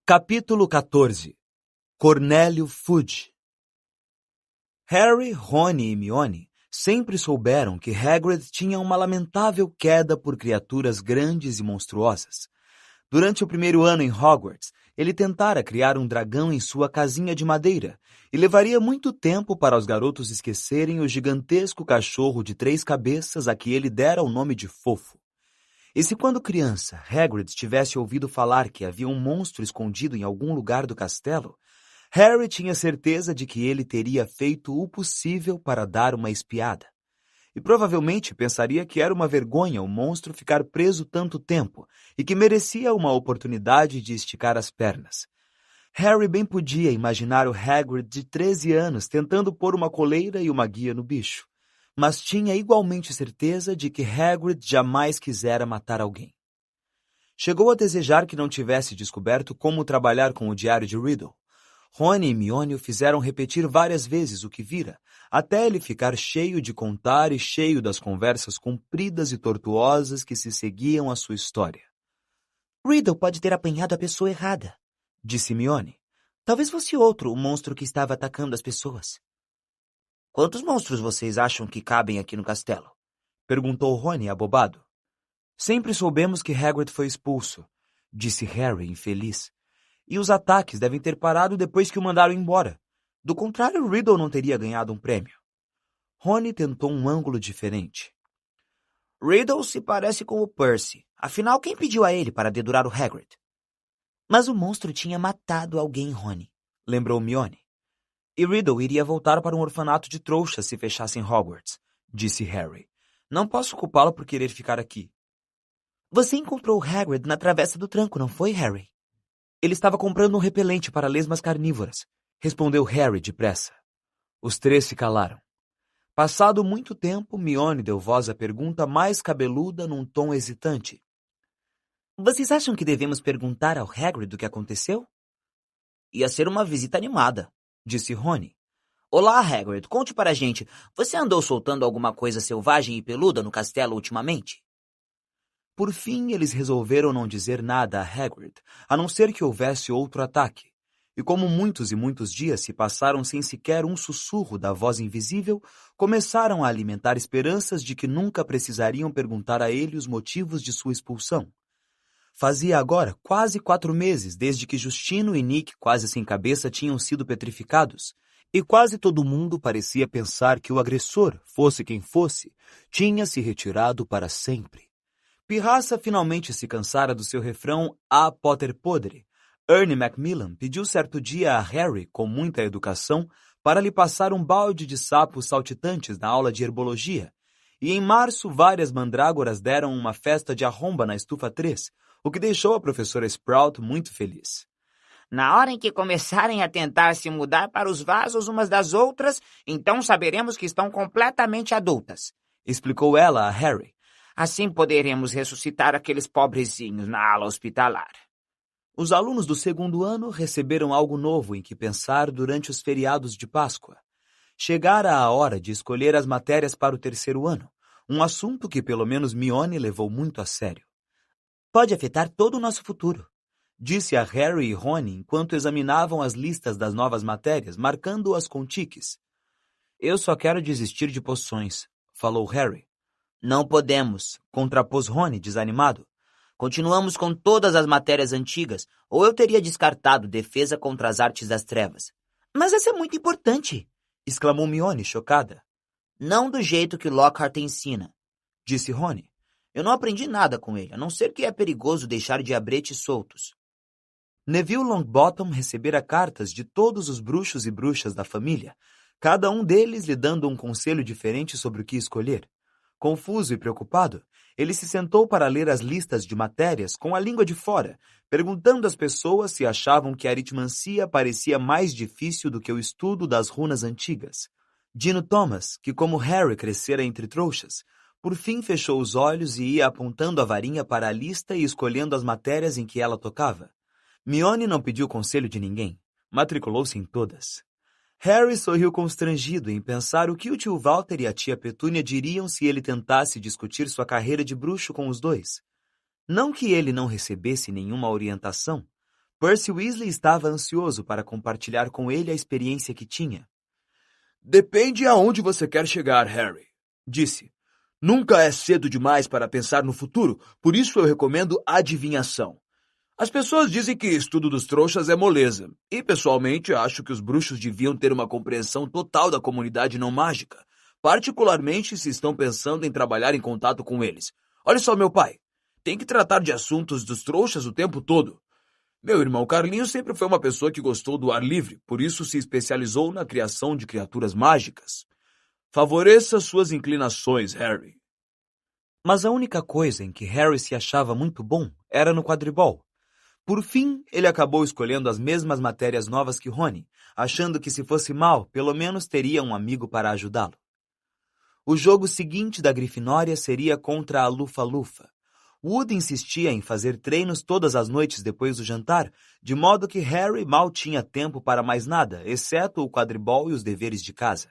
Capítulo 14. Cornélio Fudge. Harry, Rony e Hermione sempre souberam que Hagrid tinha uma lamentável queda por criaturas grandes e monstruosas. Durante o primeiro ano em Hogwarts, ele tentara criar um dragão em sua casinha de madeira, e levaria muito tempo para os garotos esquecerem o gigantesco cachorro de 3 cabeças a que ele dera o nome de Fofo. E se quando criança, Hagrid tivesse ouvido falar que havia um monstro escondido em algum lugar do castelo, Harry tinha certeza de que ele teria feito o possível para dar uma espiada. E provavelmente pensaria que era uma vergonha o monstro ficar preso tanto tempo e que merecia uma oportunidade de esticar as pernas. Harry bem podia imaginar o Hagrid de 13 anos tentando pôr uma coleira e uma guia no bicho, mas tinha igualmente certeza de que Hagrid jamais quisera matar alguém. Chegou a desejar que não tivesse descoberto como trabalhar com o diário de Riddle. Rony e Hermione o fizeram repetir várias vezes o que vira, até ele ficar cheio de contar e cheio das conversas compridas e tortuosas que se seguiam à sua história. Riddle pode ter apanhado a pessoa errada, disse Hermione. Talvez fosse outro o monstro que estava atacando as pessoas. Quantos monstros vocês acham que cabem aqui no castelo? Perguntou Rony abobado. Sempre soubemos que Hagrid foi expulso, disse Harry infeliz. E os ataques devem ter parado depois que o mandaram embora. Do contrário, Riddle não teria ganhado um prêmio. Rony tentou um ângulo diferente. Riddle se parece com o Percy. Afinal, quem pediu a ele para dedurar o Hagrid? Mas o monstro tinha matado alguém, Rony, lembrou Hermione. E Riddle iria voltar para um orfanato de trouxas se fechassem Hogwarts, disse Harry. Não posso culpá-lo por querer ficar aqui. Você encontrou o Hagrid na Travessa do Tranco, não foi, Harry? Ele estava comprando um repelente para lesmas carnívoras, respondeu Harry depressa. Os 3 se calaram. Passado muito tempo, Hermione deu voz à pergunta mais cabeluda num tom hesitante. Vocês acham que devemos perguntar ao Hagrid o que aconteceu? Ia ser uma visita animada, disse Rony. Olá, Hagrid, conte para a gente. Você andou soltando alguma coisa selvagem e peluda no castelo ultimamente? Por fim, eles resolveram não dizer nada a Hagrid, a não ser que houvesse outro ataque. E como muitos e muitos dias se passaram sem sequer um sussurro da voz invisível, começaram a alimentar esperanças de que nunca precisariam perguntar a ele os motivos de sua expulsão. Fazia agora quase 4 meses desde que Justino e Nick, quase sem cabeça, tinham sido petrificados, e quase todo mundo parecia pensar que o agressor, fosse quem fosse, tinha se retirado para sempre. Pirraça finalmente se cansara do seu refrão "A Potter podre". Ernie Macmillan pediu certo dia a Harry, com muita educação, para lhe passar um balde de sapos saltitantes na aula de herbologia, e em março várias mandrágoras deram uma festa de arromba na estufa 3, o que deixou a professora Sprout muito feliz. Na hora em que começarem a tentar se mudar para os vasos umas das outras, então saberemos que estão completamente adultas, explicou ela a Harry. Assim poderemos ressuscitar aqueles pobrezinhos na ala hospitalar. Os alunos do 2º ano receberam algo novo em que pensar durante os feriados de Páscoa. Chegara a hora de escolher as matérias para o 3º ano, um assunto que pelo menos Hermione levou muito a sério. Pode afetar todo o nosso futuro, disse a Harry e Rony enquanto examinavam as listas das novas matérias, marcando-as com tiques. Eu só quero desistir de poções, falou Harry. Não podemos, contrapôs Rony, desanimado. Continuamos com todas as matérias antigas, ou eu teria descartado defesa contra as artes das trevas. Mas essa é muito importante, exclamou Hermione, chocada. Não do jeito que Lockhart ensina, disse Rony. Eu não aprendi nada com ele, a não ser que é perigoso deixar diabretes soltos. Neville Longbottom recebera cartas de todos os bruxos e bruxas da família, cada um deles lhe dando um conselho diferente sobre o que escolher. Confuso e preocupado, ele se sentou para ler as listas de matérias com a língua de fora, perguntando às pessoas se achavam que a aritmancia parecia mais difícil do que o estudo das runas antigas. Dino Thomas, que como Harry crescera entre trouxas, por fim fechou os olhos e ia apontando a varinha para a lista e escolhendo as matérias em que ela tocava. Hermione não pediu conselho de ninguém, matriculou-se em todas. Harry sorriu constrangido em pensar o que o tio Walter e a tia Petúnia diriam se ele tentasse discutir sua carreira de bruxo com os dois. Não que ele não recebesse nenhuma orientação. Percy Weasley estava ansioso para compartilhar com ele a experiência que tinha. Depende aonde você quer chegar, Harry, disse. Nunca é cedo demais para pensar no futuro, por isso eu recomendo adivinhação. As pessoas dizem que estudo dos trouxas é moleza, e pessoalmente acho que os bruxos deviam ter uma compreensão total da comunidade não mágica, particularmente se estão pensando em trabalhar em contato com eles. Olha só, meu pai, tem que tratar de assuntos dos trouxas o tempo todo. Meu irmão Carlinhos sempre foi uma pessoa que gostou do ar livre, por isso se especializou na criação de criaturas mágicas. Favoreça suas inclinações, Harry. Mas a única coisa em que Harry se achava muito bom era no quadribol. Por fim, ele acabou escolhendo as mesmas matérias novas que Rony, achando que se fosse mal, pelo menos teria um amigo para ajudá-lo. O jogo seguinte da Grifinória seria contra a Lufa-Lufa. Wood insistia em fazer treinos todas as noites depois do jantar, de modo que Harry mal tinha tempo para mais nada, exceto o quadribol e os deveres de casa.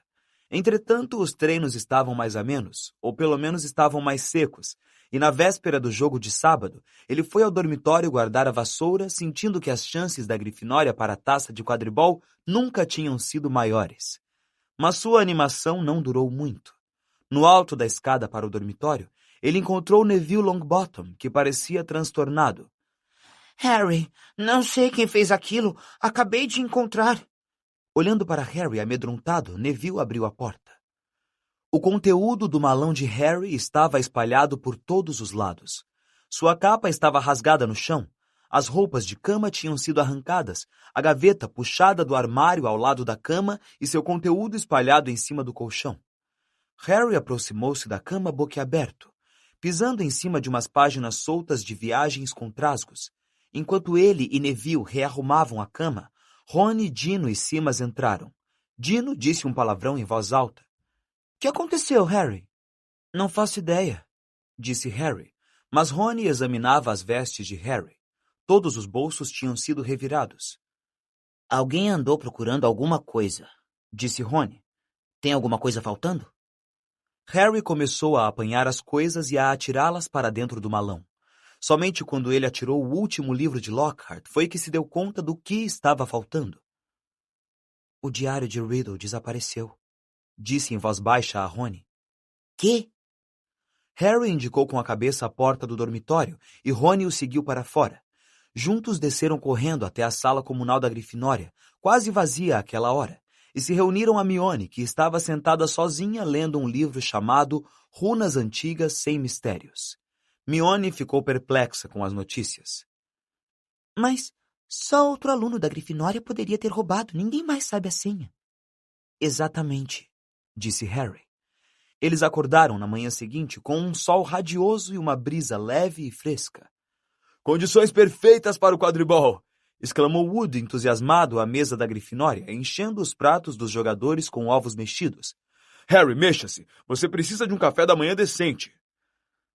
Entretanto, os treinos estavam mais amenos, ou pelo menos estavam mais secos, e na véspera do jogo de sábado, ele foi ao dormitório guardar a vassoura, sentindo que as chances da Grifinória para a taça de quadribol nunca tinham sido maiores. Mas sua animação não durou muito. No alto da escada para o dormitório, ele encontrou Neville Longbottom, que parecia transtornado. Harry, não sei quem fez aquilo. Acabei de encontrar. Olhando para Harry amedrontado, Neville abriu a porta. O conteúdo do malão de Harry estava espalhado por todos os lados. Sua capa estava rasgada no chão, as roupas de cama tinham sido arrancadas, a gaveta puxada do armário ao lado da cama e seu conteúdo espalhado em cima do colchão. Harry aproximou-se da cama boquiaberto, pisando em cima de umas páginas soltas de Viagens com Trasgos. Enquanto ele e Neville rearrumavam a cama, Rony, Dino e Simas entraram. Dino disse um palavrão em voz alta. — Que aconteceu, Harry? — Não faço ideia, disse Harry, mas Rony examinava as vestes de Harry. Todos os bolsos tinham sido revirados. — Alguém andou procurando alguma coisa, disse Rony. — Tem alguma coisa faltando? Harry começou a apanhar as coisas e a atirá-las para dentro do malão. Somente quando ele atirou o último livro de Lockhart foi que se deu conta do que estava faltando. — O diário de Riddle desapareceu, disse em voz baixa a Rony. — Que? Harry indicou com a cabeça a porta do dormitório e Rony o seguiu para fora. Juntos desceram correndo até a sala comunal da Grifinória, quase vazia àquela hora, e se reuniram a Mione, que estava sentada sozinha lendo um livro chamado Runas Antigas Sem Mistérios. Mione ficou perplexa com as notícias. — Mas só outro aluno da Grifinória poderia ter roubado. Ninguém mais sabe a senha. — Exatamente, disse Harry. Eles acordaram na manhã seguinte com um sol radioso e uma brisa leve e fresca. — Condições perfeitas para o quadribol! Exclamou Wood, entusiasmado, à mesa da Grifinória, enchendo os pratos dos jogadores com ovos mexidos. — Harry, mexa-se! Você precisa de um café da manhã decente!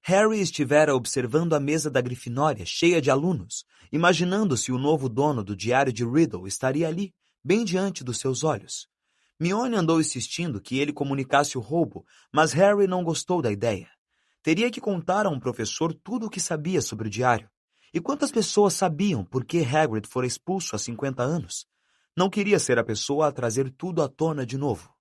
Harry estivera observando a mesa da Grifinória cheia de alunos, imaginando se o novo dono do diário de Riddle estaria ali, bem diante dos seus olhos. Mione andou insistindo que ele comunicasse o roubo, mas Harry não gostou da ideia. Teria que contar a um professor tudo o que sabia sobre o diário. E quantas pessoas sabiam por que Hagrid fora expulso há 50 anos? Não queria ser a pessoa a trazer tudo à tona de novo.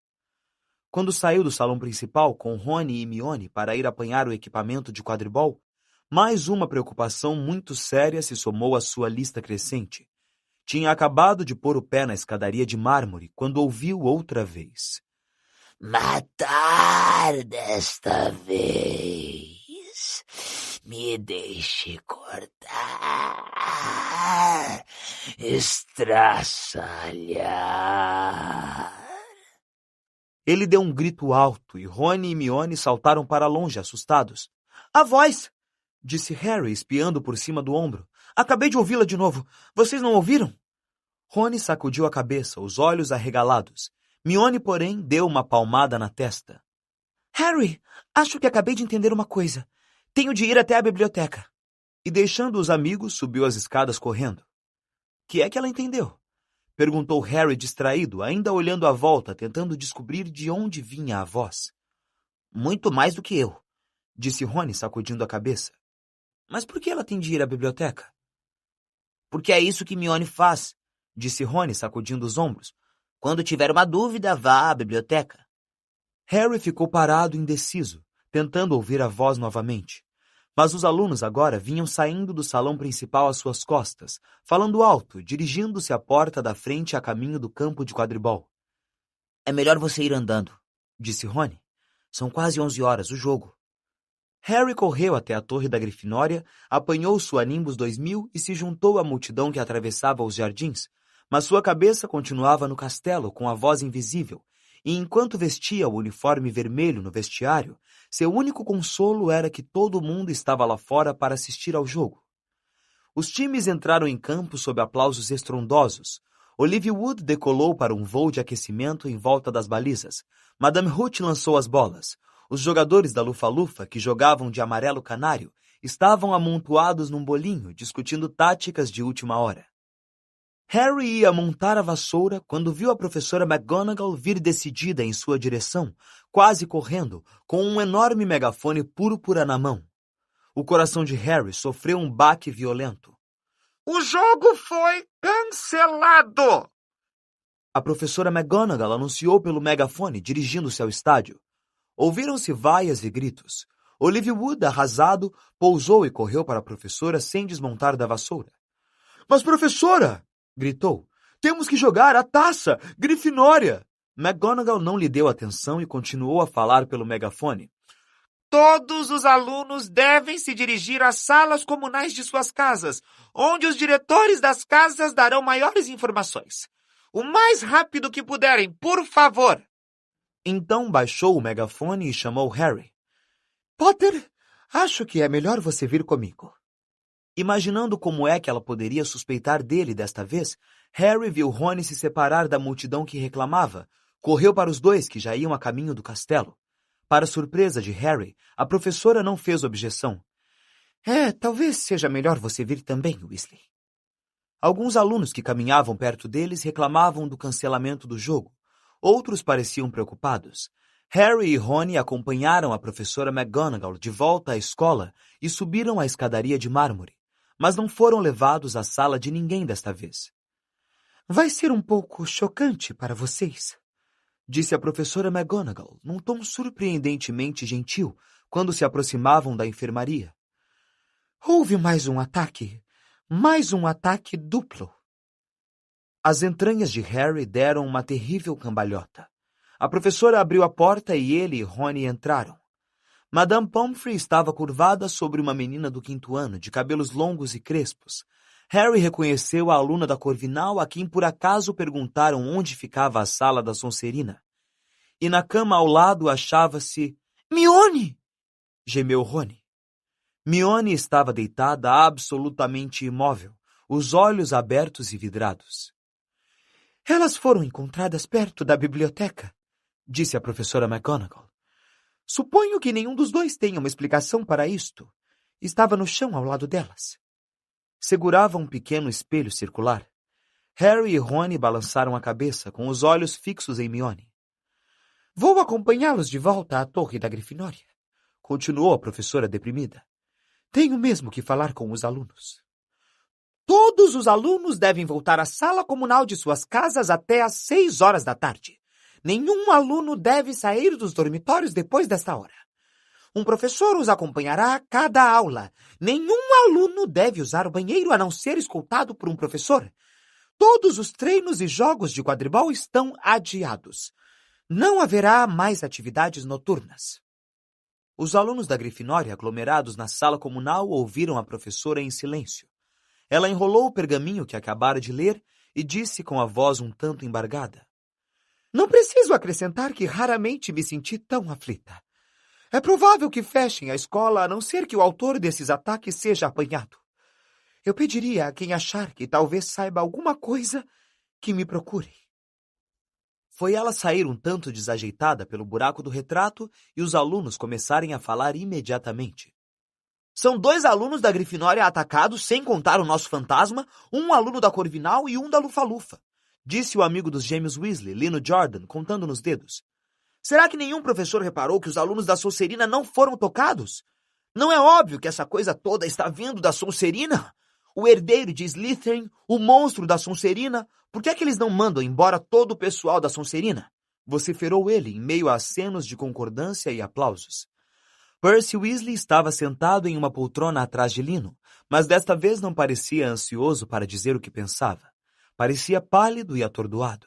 Quando saiu do salão principal com Rony e Mione para ir apanhar o equipamento de quadribol, mais uma preocupação muito séria se somou à sua lista crescente. Tinha acabado de pôr o pé na escadaria de mármore quando ouviu outra vez. — Matar desta vez. Me deixe cortar. Estraçalhar. Ele deu um grito alto e Rony e Mione saltaram para longe, assustados. — A voz! Disse Harry, espiando por cima do ombro. — Acabei de ouvi-la de novo. Vocês não ouviram? Rony sacudiu a cabeça, os olhos arregalados. Mione, porém, deu uma palmada na testa. — Harry, acho que acabei de entender uma coisa. Tenho de ir até a biblioteca. E deixando os amigos, subiu as escadas correndo. — Que é que ela entendeu? Perguntou Harry distraído, ainda olhando à volta, tentando descobrir de onde vinha a voz. — Muito mais do que eu, disse Rony, sacudindo a cabeça. — Mas por que ela tem de ir à biblioteca? porque é isso que Hermione faz, disse Rony, sacudindo os ombros. Quando tiver uma dúvida, vá à biblioteca. Harry ficou parado, indeciso, tentando ouvir a voz novamente. Mas os alunos agora vinham saindo do salão principal às suas costas, falando alto, dirigindo-se à porta da frente a caminho do campo de quadribol. É melhor você ir andando, disse Rony. São quase 11 horas, o jogo. Harry correu até a torre da Grifinória, apanhou sua Nimbus 2000 e se juntou à multidão que atravessava os jardins, mas sua cabeça continuava no castelo com a voz invisível, e enquanto vestia o uniforme vermelho no vestiário, seu único consolo era que todo mundo estava lá fora para assistir ao jogo. Os times entraram em campo sob aplausos estrondosos. Olivia Wood decolou para um voo de aquecimento em volta das balizas. Madame Hooch lançou as bolas. Os jogadores da Lufa-Lufa, que jogavam de amarelo canário, estavam amontoados num bolinho, discutindo táticas de última hora. Harry ia montar a vassoura quando viu a professora McGonagall vir decidida em sua direção, quase correndo, com um enorme megafone púrpura na mão. O coração de Harry sofreu um baque violento. O jogo foi cancelado! A professora McGonagall anunciou pelo megafone, dirigindo-se ao estádio. Ouviram-se vaias e gritos. Olivia Wood, arrasado, pousou e correu para a professora sem desmontar da vassoura. — Mas, professora! Gritou. — Temos que jogar a taça! Grifinória! McGonagall não lhe deu atenção e continuou a falar pelo megafone. Todos os alunos devem se dirigir às salas comunais de suas casas, onde os diretores das casas darão maiores informações. O mais rápido que puderem, por favor! Então baixou o megafone e chamou Harry. — Potter, acho que é melhor você vir comigo. Imaginando como é que ela poderia suspeitar dele desta vez, Harry viu Rony se separar da multidão que reclamava, correu para os dois que já iam a caminho do castelo. Para surpresa de Harry, a professora não fez objeção. — talvez seja melhor você vir também, Weasley. Alguns alunos que caminhavam perto deles reclamavam do cancelamento do jogo. Outros pareciam preocupados. Harry e Rony acompanharam a professora McGonagall de volta à escola e subiram a escadaria de mármore, mas não foram levados à sala de ninguém desta vez. — Vai ser um pouco chocante para vocês, disse a professora McGonagall, num tom surpreendentemente gentil, quando se aproximavam da enfermaria. Houve mais um ataque duplo. As entranhas de Harry deram uma terrível cambalhota. A professora abriu a porta e ele e Rony entraram. Madame Pomfrey estava curvada sobre uma menina do 5º ano, de cabelos longos e crespos. Harry reconheceu a aluna da Corvinal a quem por acaso perguntaram onde ficava a sala da Sonserina. E na cama ao lado achava-se... — Hermione! Gemeu Rony. Hermione estava deitada absolutamente imóvel, os olhos abertos e vidrados. — Elas foram encontradas perto da biblioteca, disse a professora McGonagall. Suponho que nenhum dos dois tenha uma explicação para isto. Estava no chão ao lado delas. Segurava um pequeno espelho circular. Harry e Rony balançaram a cabeça, com os olhos fixos em Hermione. Vou acompanhá-los de volta à torre da Grifinória, continuou a professora deprimida. Tenho mesmo que falar com os alunos. Todos os alunos devem voltar à sala comunal de suas casas até às 6 horas da tarde. Nenhum aluno deve sair dos dormitórios depois desta hora. Um professor os acompanhará a cada aula. Nenhum aluno deve usar o banheiro a não ser escoltado por um professor. Todos os treinos e jogos de quadribol estão adiados. Não haverá mais atividades noturnas. Os alunos da Grifinória, aglomerados na sala comunal, ouviram a professora em silêncio. Ela enrolou o pergaminho que acabara de ler e disse com a voz um tanto embargada. Não preciso acrescentar que raramente me senti tão aflita. É provável que fechem a escola a não ser que o autor desses ataques seja apanhado. Eu pediria a quem achar que talvez saiba alguma coisa que me procure. Foi ela sair um tanto desajeitada pelo buraco do retrato e os alunos começarem a falar imediatamente. São 2 alunos da Grifinória atacados, sem contar o nosso fantasma, um aluno da Corvinal e um da Lufa-Lufa, disse o amigo dos gêmeos Weasley, Lino Jordan, contando nos dedos. Será que nenhum professor reparou que os alunos da Sonserina não foram tocados? Não é óbvio que essa coisa toda está vindo da Sonserina? o herdeiro de Slytherin, o monstro da Sonserina. Por que é que eles não mandam embora todo o pessoal da Sonserina? Vociferou ele em meio a acenos de concordância e aplausos. Percy Weasley estava sentado em uma poltrona atrás de Lino, mas desta vez não parecia ansioso para dizer o que pensava. Parecia pálido e atordoado.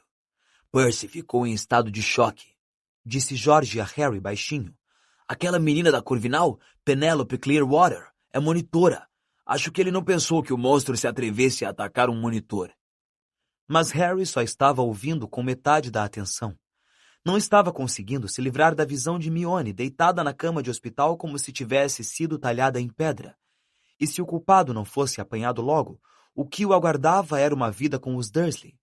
Percy ficou em estado de choque, disse George a Harry baixinho. Aquela menina da Corvinal, Penelope Clearwater, é monitora. Acho que ele não pensou que o monstro se atrevesse a atacar um monitor. Mas Harry só estava ouvindo com metade da atenção. Não estava conseguindo se livrar da visão de Hermione deitada na cama de hospital como se tivesse sido talhada em pedra. E se o culpado não fosse apanhado logo, o que o aguardava era uma vida com os Dursley.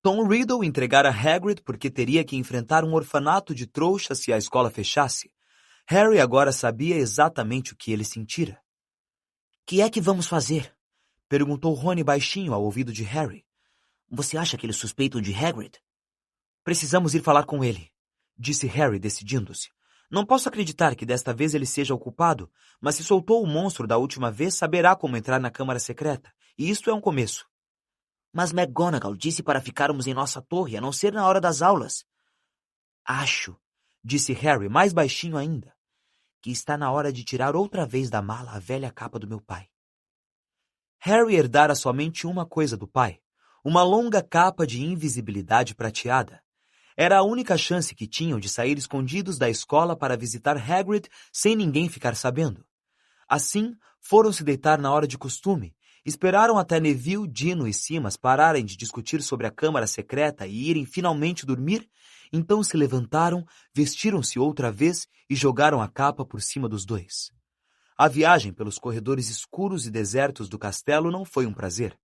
Tom Riddle entregara Hagrid porque teria que enfrentar um orfanato de trouxas se a escola fechasse. Harry agora sabia exatamente o que ele sentira. Que é que vamos fazer? Perguntou Rony baixinho ao ouvido de Harry. Você acha que eles suspeitam de Hagrid? Precisamos ir falar com ele, disse Harry decidindo-se. Não posso acreditar que desta vez ele seja o culpado, mas se soltou o monstro da última vez, saberá como entrar na Câmara Secreta. E isto é um começo. Mas McGonagall disse para ficarmos em nossa torre, a não ser na hora das aulas. Acho, disse Harry mais baixinho ainda, que está na hora de tirar outra vez da mala a velha capa do meu pai. Harry herdara somente uma coisa do pai, uma longa capa de invisibilidade prateada. Era a única chance que tinham de sair escondidos da escola para visitar Hagrid sem ninguém ficar sabendo. Assim, foram se deitar na hora de costume, esperaram até Neville, Dino e Simas pararem de discutir sobre a Câmara Secreta e irem finalmente dormir, então se levantaram, vestiram-se outra vez e jogaram a capa por cima dos dois. A viagem pelos corredores escuros e desertos do castelo não foi um prazer.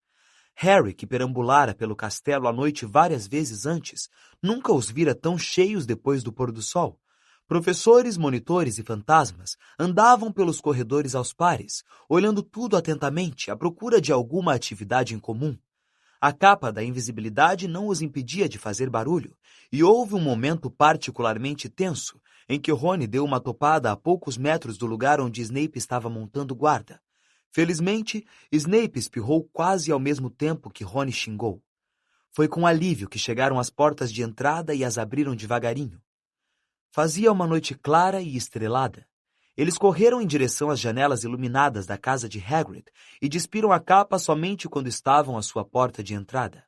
Harry, que perambulara pelo castelo à noite várias vezes antes, nunca os vira tão cheios depois do pôr do sol. Professores, monitores e fantasmas andavam pelos corredores aos pares, olhando tudo atentamente à procura de alguma atividade em comum. A capa da invisibilidade não os impedia de fazer barulho, e houve um momento particularmente tenso, em que Rony deu uma topada a poucos metros do lugar onde Snape estava montando guarda. Felizmente, Snape espirrou quase ao mesmo tempo que Rony xingou. Foi com alívio que chegaram às portas de entrada e as abriram devagarinho. Fazia uma noite clara e estrelada. Eles correram em direção às janelas iluminadas da casa de Hagrid e despiram a capa somente quando estavam à sua porta de entrada.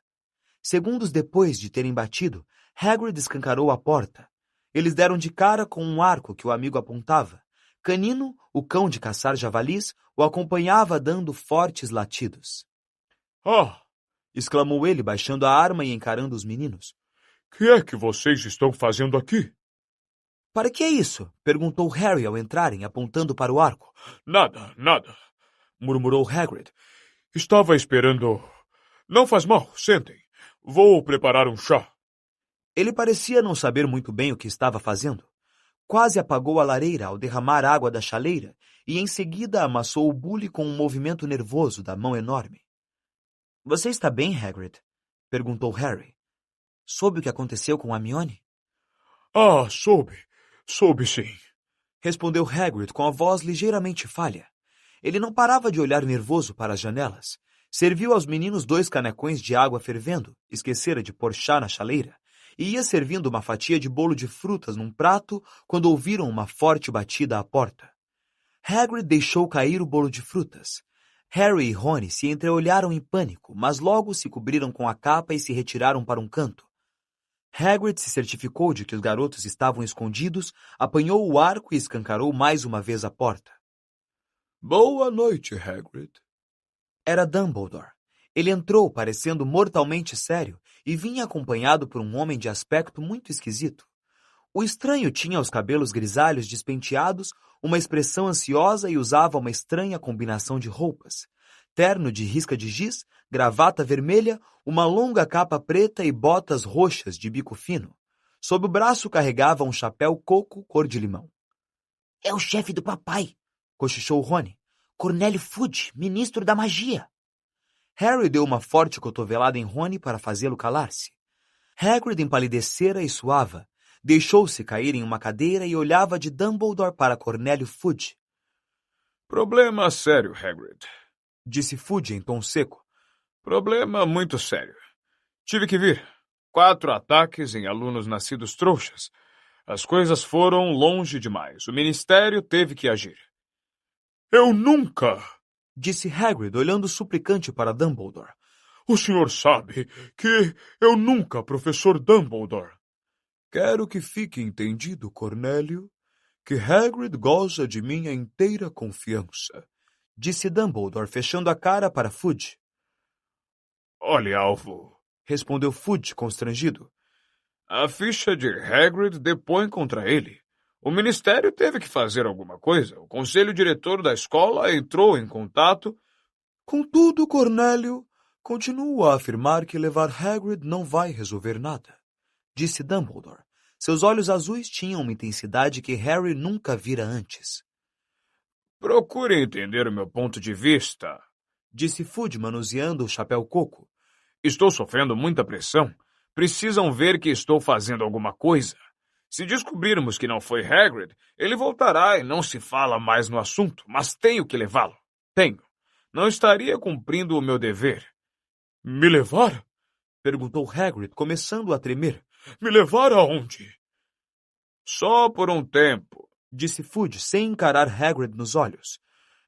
Segundos depois de terem batido, Hagrid escancarou a porta. Eles deram de cara com um arco que o amigo apontava. Canino, o cão de caçar javalis, o acompanhava dando fortes latidos. — Ah! Exclamou ele, baixando a arma e encarando os meninos. — Que é que vocês estão fazendo aqui? — Para que é isso? Perguntou Harry ao entrarem, apontando para o arco. — Nada, nada! Murmurou Hagrid. — Estava esperando... Não faz mal, sentem. Vou preparar um chá. Ele parecia não saber muito bem o que estava fazendo. Quase apagou a lareira ao derramar água da chaleira e em seguida amassou o bule com um movimento nervoso da mão enorme. — Você está bem, Hagrid? Perguntou Harry. — Soube o que aconteceu com Hermione? — Ah, soube sim. Respondeu Hagrid com a voz ligeiramente falha. Ele não parava de olhar nervoso para as janelas. Serviu aos meninos 2 canecões de água fervendo, esquecera de pôr chá na chaleira, e ia servindo uma fatia de bolo de frutas num prato quando ouviram uma forte batida à porta. Hagrid deixou cair o bolo de frutas. Harry e Rony se entreolharam em pânico, mas logo se cobriram com a capa e se retiraram para um canto. Hagrid se certificou de que os garotos estavam escondidos, apanhou o arco e escancarou mais uma vez a porta. — Boa noite, Hagrid. Era Dumbledore. Ele entrou parecendo mortalmente sério e vinha acompanhado por um homem de aspecto muito esquisito. O estranho tinha os cabelos grisalhos despenteados, uma expressão ansiosa e usava uma estranha combinação de roupas. Terno de risca de giz, gravata vermelha, uma longa capa preta e botas roxas de bico fino. Sob o braço carregava um chapéu coco cor de limão. — É o chefe do papai! Cochichou Rony. — Cornélio Fudge, ministro da magia! Harry deu uma forte cotovelada em Rony para fazê-lo calar-se. Hagrid empalidecera e suava. Deixou-se cair em uma cadeira e olhava de Dumbledore para Cornélio Fudge. — Problema sério, Hagrid, disse Fudge em tom seco. Problema muito sério. Tive que vir. 4 ataques em alunos nascidos trouxas. As coisas foram longe demais. O ministério teve que agir. Eu nunca... disse Hagrid, olhando suplicante para Dumbledore. O senhor sabe que eu nunca, professor Dumbledore. Quero que fique entendido, Cornélio, que Hagrid goza de minha inteira confiança, disse Dumbledore, fechando a cara para Fudge. Olhe, alvo, respondeu Fudge, constrangido. A ficha de Hagrid depõe contra ele. O ministério teve que fazer alguma coisa. O conselho diretor da escola entrou em contato. Contudo, Cornélio, continuo a afirmar que levar Hagrid não vai resolver nada, disse Dumbledore. Seus olhos azuis tinham uma intensidade que Harry nunca vira antes. Procure entender o meu ponto de vista, disse Fudge, manuseando o chapéu coco. Estou sofrendo muita pressão. Precisam ver que estou fazendo alguma coisa. Se descobrirmos que não foi Hagrid, ele voltará e não se fala mais no assunto, mas tenho que levá-lo. Tenho. Não estaria cumprindo o meu dever. Me levar? Perguntou Hagrid, começando a tremer. Me levar aonde? Só por um tempo, disse Fudge, sem encarar Hagrid nos olhos.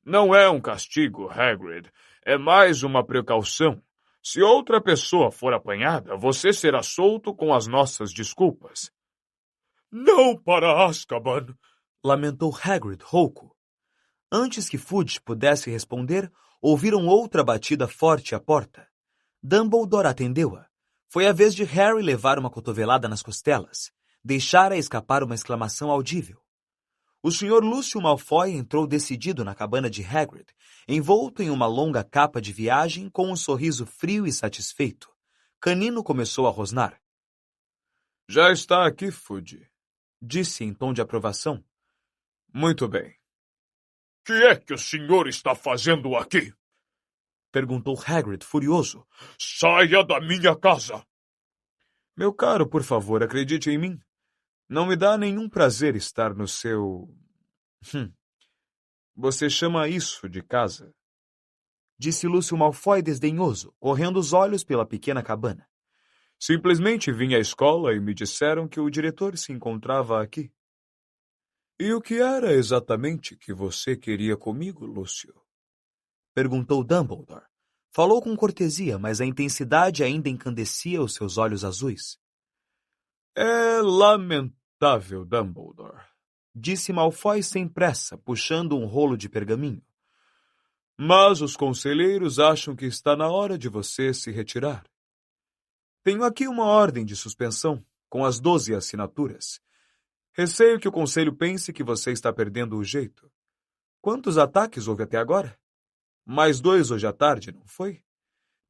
Não é um castigo, Hagrid. É mais uma precaução. Se outra pessoa for apanhada, você será solto com as nossas desculpas. Não para Azkaban! Lamentou Hagrid, rouco. Antes que Fudge pudesse responder, ouviram outra batida forte à porta. Dumbledore atendeu-a. Foi a vez de Harry levar uma cotovelada nas costelas. Deixara escapar uma exclamação audível. O Sr. Lúcio Malfoy entrou decidido na cabana de Hagrid, envolto em uma longa capa de viagem com um sorriso frio e satisfeito. Canino começou a rosnar. Já está aqui, Fudge, disse em tom de aprovação. Muito bem. Que é que o senhor está fazendo aqui? Perguntou Hagrid, furioso. Saia da minha casa! Meu caro, por favor, acredite em mim. Não me dá nenhum prazer estar no seu... Você chama isso de casa? Disse Lúcio Malfoy desdenhoso, correndo os olhos pela pequena cabana. Simplesmente vim à escola e me disseram que o diretor se encontrava aqui. E o que era exatamente que você queria comigo, Lúcio? Perguntou Dumbledore. Falou com cortesia, mas a intensidade ainda encandecia os seus olhos azuis. É lamentável, Dumbledore, disse Malfoy sem pressa, puxando um rolo de pergaminho. Mas os conselheiros acham que está na hora de você se retirar. Tenho aqui uma ordem de suspensão, com as 12 assinaturas. Receio que o conselho pense que você está perdendo o jeito. Quantos ataques houve até agora? Mais 2 hoje à tarde, não foi?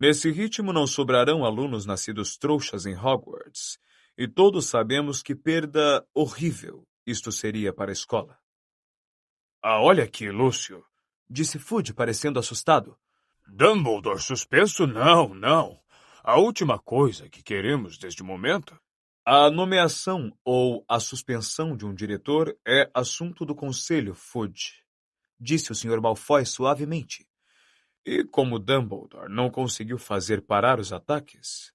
Nesse ritmo não sobrarão alunos nascidos trouxas em Hogwarts, e todos sabemos que perda horrível isto seria para a escola. Olha aqui, Lúcio, disse Fudge, parecendo assustado. Dumbledore suspenso? Não. A última coisa que queremos neste momento... A nomeação ou a suspensão de um diretor é assunto do conselho, Fudge, disse o Sr. Malfoy suavemente. E como Dumbledore não conseguiu fazer parar os ataques...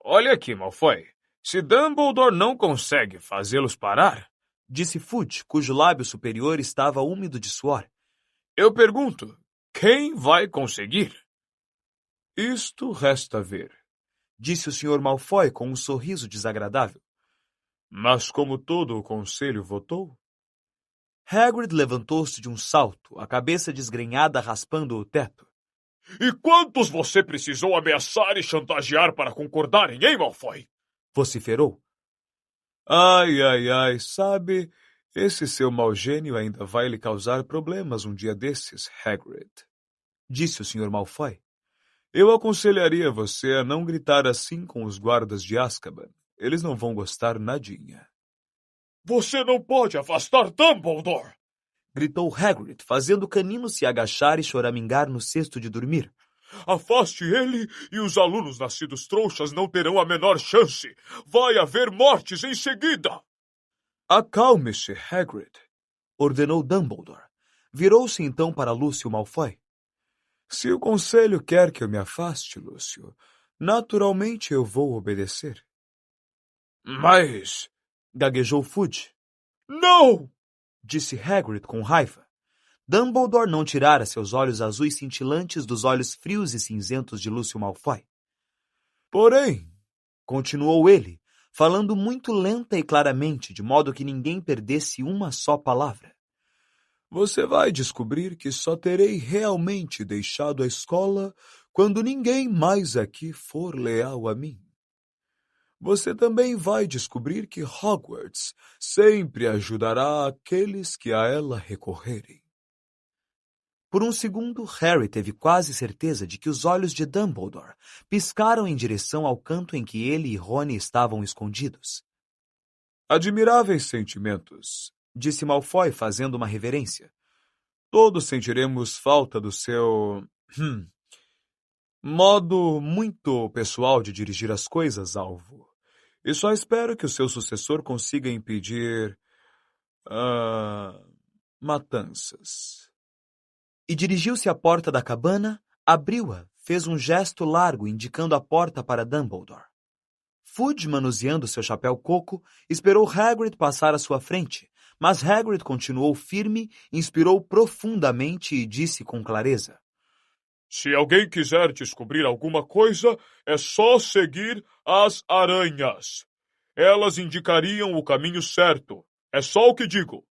Olha aqui, Malfoy. Se Dumbledore não consegue fazê-los parar... disse Fudge, cujo lábio superior estava úmido de suor. Eu pergunto, quem vai conseguir? Isto resta ver, disse o Sr. Malfoy com um sorriso desagradável. Mas como todo o conselho votou? Hagrid levantou-se de um salto, a cabeça desgrenhada raspando o teto. E quantos você precisou ameaçar e chantagear para concordarem, hein, Malfoy? Vociferou. Ai, sabe, esse seu mau gênio ainda vai lhe causar problemas um dia desses, Hagrid, disse o Sr. Malfoy. Eu aconselharia você a não gritar assim com os guardas de Azkaban. Eles não vão gostar nadinha. Você não pode afastar Dumbledore! Gritou Hagrid, fazendo o Canino se agachar e choramingar no cesto de dormir. Afaste ele e os alunos nascidos trouxas não terão a menor chance. Vai haver mortes em seguida. Acalme-se, Hagrid, ordenou Dumbledore. Virou-se então para Lúcio Malfoy. Se o conselho quer que eu me afaste, Lúcio, naturalmente eu vou obedecer. Mas... gaguejou Fudge. Não! Disse Hagrid com raiva. Dumbledore não tirara seus olhos azuis cintilantes dos olhos frios e cinzentos de Lúcio Malfoy. Porém, continuou ele, falando muito lenta e claramente, de modo que ninguém perdesse uma só palavra. Você vai descobrir que só terei realmente deixado a escola quando ninguém mais aqui for leal a mim. Você também vai descobrir que Hogwarts sempre ajudará aqueles que a ela recorrerem. Por um segundo, Harry teve quase certeza de que os olhos de Dumbledore piscaram em direção ao canto em que ele e Rony estavam escondidos. Admiráveis sentimentos, disse Malfoy, fazendo uma reverência. Todos sentiremos falta do seu... modo muito pessoal de dirigir as coisas, alvo. E só espero que o seu sucessor consiga impedir... matanças. E dirigiu-se à porta da cabana, abriu-a, fez um gesto largo indicando a porta para Dumbledore. Fudge, manuseando seu chapéu coco, esperou Hagrid passar à sua frente, mas Hagrid continuou firme, inspirou profundamente e disse com clareza: Se alguém quiser descobrir alguma coisa, é só seguir as aranhas. Elas indicariam o caminho certo. É só o que digo.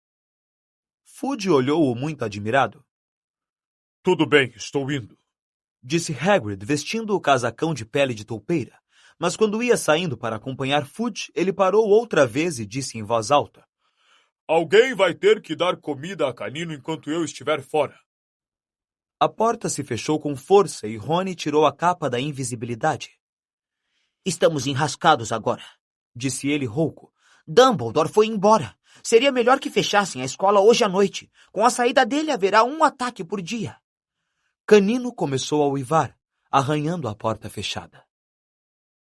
Fudge olhou-o muito admirado. Tudo bem, estou indo, disse Hagrid, vestindo o casacão de pele de toupeira. Mas quando ia saindo para acompanhar Fudge, ele parou outra vez e disse em voz alta: Alguém vai ter que dar comida a Canino enquanto eu estiver fora. A porta se fechou com força e Rony tirou a capa da invisibilidade. Estamos enrascados agora, disse ele rouco. Dumbledore foi embora. Seria melhor que fechassem a escola hoje à noite. Com a saída dele haverá um ataque por dia. Canino começou a uivar, arranhando a porta fechada.